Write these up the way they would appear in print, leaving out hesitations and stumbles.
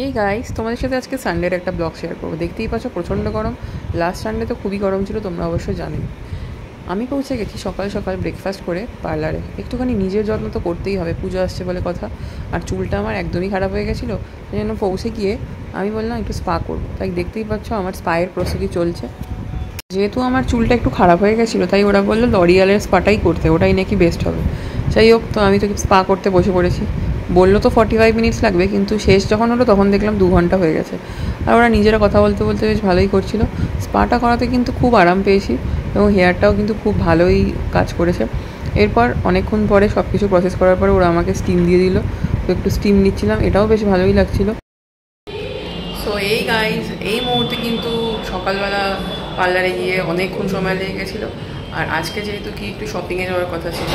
Hey guys, তোমাদের সাথে আজকে সানডের একটা ব্লগ শেয়ার করবো। দেখতেই পাচ্ছ প্রচণ্ড গরম। লাস্ট সানডে তো খুবই গরম ছিল, তোমরা অবশ্যই জানোই। আমি পৌঁছে গেছি সকাল সকাল ব্রেকফাস্ট করে পার্লারে। একটুখানি নিজের যত্ন তো করতেই হবে, পুজো আসছে বলে কথা। আর চুলটা আমার একদমই খারাপ হয়ে গেছিলো, সেই জন্য পৌঁছে গিয়ে আমি বললাম একটু স্পা করবো। তাই দেখতেই পাচ্ছ আমার স্পায়ের প্রস্তুতি চলছে। যেহেতু আমার চুলটা একটু খারাপ হয়ে গেছিলো, তাই ওরা বললো লরিয়ালের স্পাটাই করতে, ওটাই নাকি বেস্ট হবে। যাই হোক, তো আমি তো স্পা করতে বসে পড়েছি। বললো তো 45 মিনিটস লাগবে, কিন্তু শেষ যখন হলো তখন দেখলাম 2 ঘন্টা হয়ে গেছে। আর ওরা নিজেরা কথা বলতে বলতে বেশ ভালোই করছিল। স্পাটা করাতে কিন্তু খুব আরাম পেয়েছি, এবং হেয়ারটাও কিন্তু খুব ভালোই কাজ করেছে। এরপর অনেকক্ষণ পরে সব কিছু প্রসেস করার পরে ওরা আমাকে স্টিম দিয়ে দিল। তো একটু স্টিম নিচ্ছিলাম, এটাও বেশ ভালোই লাগছিলো। সো এই গাইজ, এই মুহূর্তে কিন্তু সকালবেলা পার্লারে গিয়ে অনেকক্ষণ সময় লেগে গেছিলো। আর আজকে যেহেতু কি একটু শপিংয়ে যাওয়ার কথা ছিল,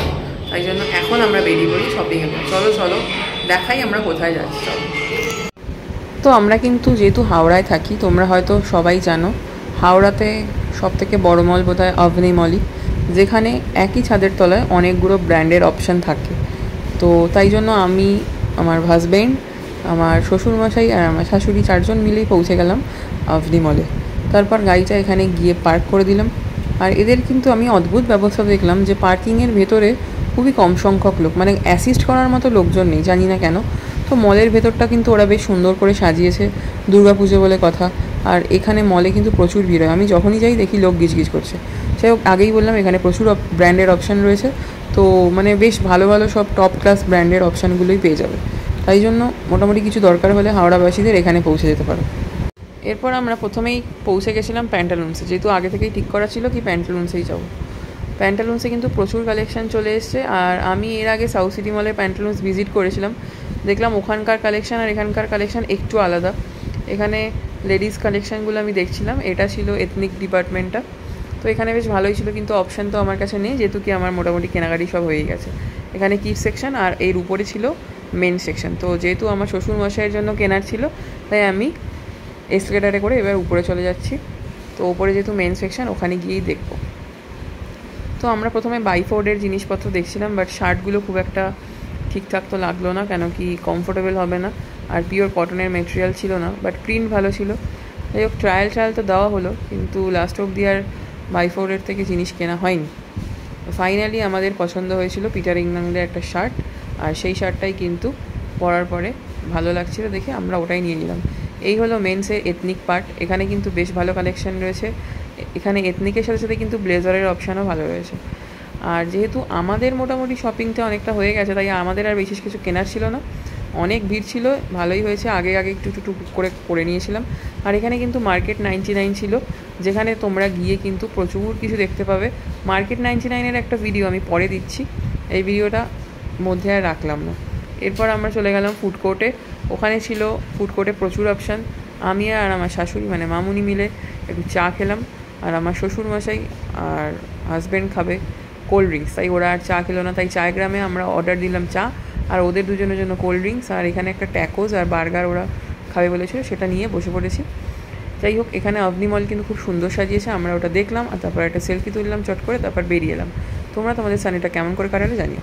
তাই জন্য এখন আমরা বেরিয়ে পড়ি শপিংয়ে। চলো চলো দেখাই আমরা কোথায় যাচ্ছি। চলো। তো আমরা কিন্তু যেহেতু হাওড়ায় থাকি, তোমরা হয়তো সবাই জানো হাওড়াতে সবথেকে বড় মল বোধহয় অবনি মলই, যেখানে একই ছাদের তলায় অনেকগুলো ব্র্যান্ডের অপশান থাকে। তো তাই জন্য আমি, আমার হাজব্যান্ড, আমার শ্বশুরমশাই আর আমার শাশুড়ি 4 জন মিলেই পৌঁছে গেলাম অবনি মলে। তারপর গাড়িটা এখানে গিয়ে পার্ক করে দিলাম। আর এদের কিন্তু আমি অদ্ভুত ব্যবস্থা দেখলাম যে পার্কিংয়ের ভেতরে খুবই কম সংখ্যক লোক, মানে অ্যাসিস্ট করার মতো লোকজন নেই, জানি না কেন। তো মলের ভেতরটা কিন্তু ওরা বেশ সুন্দর করে সাজিয়েছে, দুর্গাপুজো বলে কথা। আর এখানে মলে কিন্তু প্রচুর ভিড় হয়, আমি যখনই যাই দেখি লোক গিজগিজ করছে। যাই হোক, আগেই বললাম এখানে প্রচুর ব্র্যান্ডের অপশান রয়েছে। তো মানে বেশ ভালো ভালো সব টপ ক্লাস ব্র্যান্ডের অপশানগুলোই পেয়ে যাবে। তাই জন্য মোটামুটি কিছু দরকার হলে হাওড়াবাসীদের এখানে পৌঁছে যেতে পারো। এরপর আমরা প্রথমেই পৌঁছে গেছিলাম প্যান্টালুন্সে, যেহেতু আগে থেকেই ঠিক করা ছিল কি প্যান্টালুন্সেই যাবো। প্যান্টালুন্সে কিন্তু প্রচুর কালেকশান চলে এসছে। আর আমি এর আগে সাউথ সিটি মলে প্যান্টালুন্স ভিজিট করেছিলাম, দেখলাম ওখানকার কালেকশান আর এখানকার কালেকশান একটু আলাদা। এখানে লেডিস কালেকশানগুলো আমি দেখছিলাম, এটা ছিল এথনিক ডিপার্টমেন্টটা। তো এখানে বেশ ভালোই ছিল, কিন্তু অপশান তো আমার কাছে নেই, যেহেতু কি আমার মোটামুটি কেনাকাটি সব হয়ে গেছে। এখানে কিড সেকশন আর এর উপরে ছিল মেন সেকশন। তো যেহেতু আমার শ্বশুর মশাইয়ের জন্য কেনার ছিল, তাই আমি এসকেলেটারে করে এবার উপরে চলে যাচ্ছি। তো ওপরে যেহেতু মেন সেকশন, ওখানে গিয়েই দেখবো। তো আমরা প্রথমে বাইফোর্ডের জিনিসপত্র দেখছিলাম, বাট শার্টগুলো খুব একটা ঠিকঠাক তো লাগলো না, কেন কি কমফোর্টেবল হবে না। আর পিওর কটনের মেটেরিয়াল ছিল না, বাট প্রিন্ট ভালো ছিল। যাই হোক, ট্রায়াল তো দেওয়া হলো, কিন্তু লাস্ট অবধি আর বাইফোর্ডের থেকে জিনিস কেনা হয়নি। ফাইনালি আমাদের পছন্দ হয়েছিল পিটার ইংল্যান্ডের একটা শার্ট, আর সেই শার্টটাই কিন্তু পরার পরে ভালো লাগছিল দেখে আমরা ওটাই নিয়ে নিলাম। এই হলো মেন্সের এথনিক পার্ট। এখানে কিন্তু বেশ ভালো কালেকশন রয়েছে। এখানে এথনিকের সাথে সাথে কিন্তু ব্লেজারের অপশানও ভালো রয়েছে। আর যেহেতু আমাদের মোটামুটি শপিংটা অনেকটা হয়ে গেছে, তাই আমাদের আর বিশেষ কিছু কেনার ছিল না। অনেক ভিড় ছিল, ভালোই হয়েছে, আগে একটু করে নিয়েছিলাম। আর এখানে কিন্তু মার্কেট 99 ছিল, যেখানে তোমরা গিয়ে কিন্তু প্রচুর কিছু দেখতে পাবে। মার্কেট 99-এর একটা ভিডিও আমি পরে দিচ্ছি, এই ভিডিওটা মধ্যে আর রাখলাম না। এরপর আমরা চলে গেলাম ফুড কোর্টে। ওখানে ছিল ফুড কোর্টে প্রচুর অপশান। আমি আর আমার শাশুড়ি মানে মামুনি মিলে একটু চা খেলাম। আর আমার শ্বশুরমশাই আর হাজব্যান্ড খাবে কোল্ড ড্রিঙ্কস, তাই ওরা আর চা খেলো না। তাই চায়গ্রামে আমরা অর্ডার দিলাম চা, আর ওদের দুজনের জন্য কোল্ড ড্রিঙ্কস। আর এখানে একটা ট্যাকোস আর বার্গার ওরা খাবে বলেছিল, সেটা নিয়ে বসে পড়েছি। যাই হোক, এখানে অবনি মল কিন্তু খুব সুন্দর সাজিয়েছে, আমরা ওটা দেখলাম আর তারপর একটা সেলফি তুললাম চট করে, তারপর বেরিয়ে এলাম। তোমরা তোমাদের সানডেটা কেমন করে কাটালে জানিও।